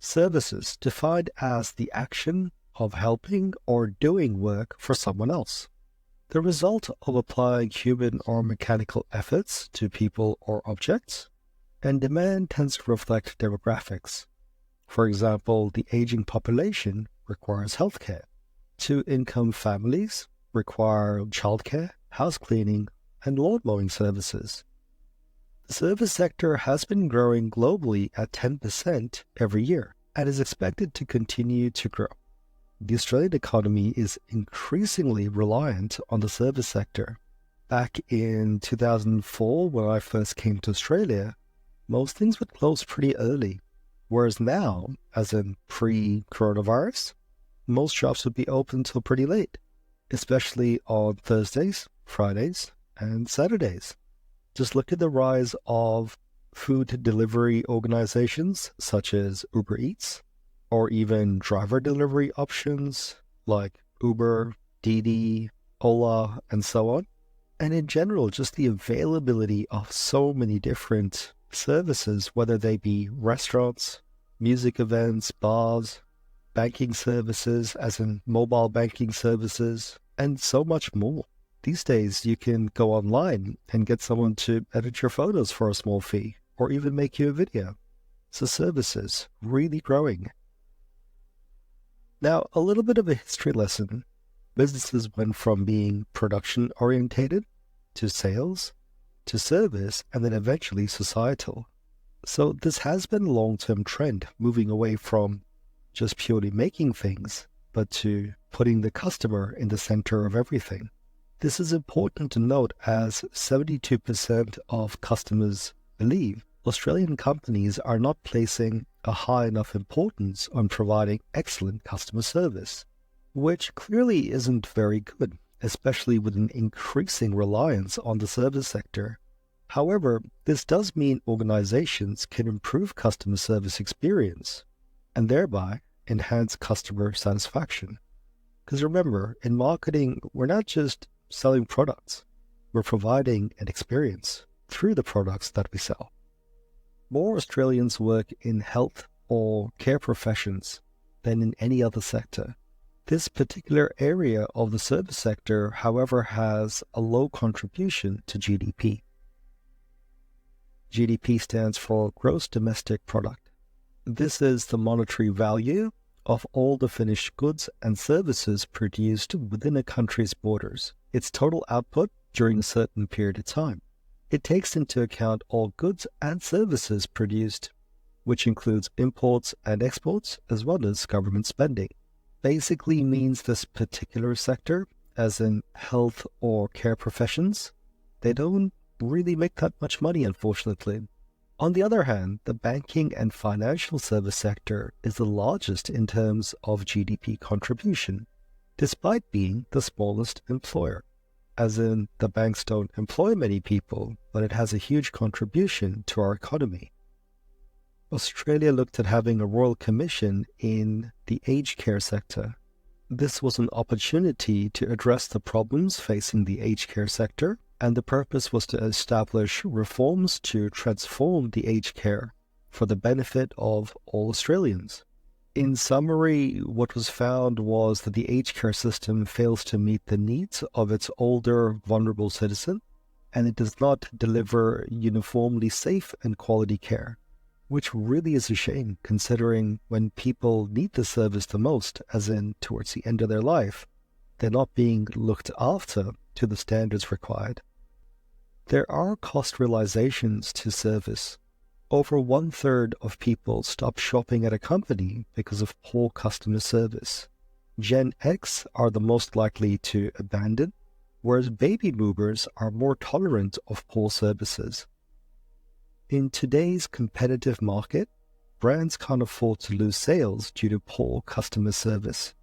Services defined as the action of helping or doing work for someone else. The result of applying human or mechanical efforts to people or objects, and demand tends to reflect demographics. For example, the aging population requires healthcare. Two-income families require childcare, house cleaning, and lawn mowing services. The service sector has been growing globally at 10% every year and is expected to continue to grow. The Australian economy is increasingly reliant on the service sector. Back in 2004, when I first came to Australia, most things would close pretty early, whereas now, as in pre-coronavirus, most shops would be open till pretty late, especially on Thursdays, Fridays, and Saturdays. Just look at the rise of food delivery organizations such as Uber Eats, or even driver delivery options like Uber, Didi, Ola, and so on. And in general, just the availability of so many different services, whether they be restaurants, music events, bars, banking services, as in mobile banking services, and so much more. These days, you can go online and get someone to edit your photos for a small fee, or even make you a video. So services really growing. Now, a little bit of a history lesson. Businesses went from being production-orientated to sales, to service, and then eventually societal. So this has been a long-term trend, moving away from just purely making things, but to putting the customer in the center of everything. This is important to note as 72% of customers believe Australian companies are not placing a high enough importance on providing excellent customer service, which clearly isn't very good, especially with an increasing reliance on the service sector. However, this does mean organizations can improve customer service experience and thereby enhance customer satisfaction. Because remember, in marketing, we're not just selling products, we're providing an experience through the products that we sell. More Australians work in health or care professions than in any other sector. This particular area of the service sector, however, has a low contribution to GDP. GDP stands for Gross Domestic Product. This is the monetary value of all the finished goods and services produced within a country's borders, its total output during a certain period of time. It takes into account all goods and services produced, which includes imports and exports, as well as government spending. Basically means this particular sector, as in health or care professions, they don't really make that much money, unfortunately. On the other hand, the banking and financial service sector is the largest in terms of GDP contribution, despite being the smallest employer. As in, the banks don't employ many people, but it has a huge contribution to our economy. Australia looked at having a royal commission in the aged care sector. This was an opportunity to address the problems facing the aged care sector, and the purpose was to establish reforms to transform the aged care for the benefit of all Australians. In summary, what was found was that the aged care system fails to meet the needs of its older, vulnerable citizen, and it does not deliver uniformly safe and quality care, which really is a shame considering when people need the service the most, as in towards the end of their life, they're not being looked after to the standards required. There are cost realizations to service. Over 1/3 of people stop shopping at a company because of poor customer service. Gen X are the most likely to abandon, whereas baby boomers are more tolerant of poor services. In today's competitive market, brands can't afford to lose sales due to poor customer service.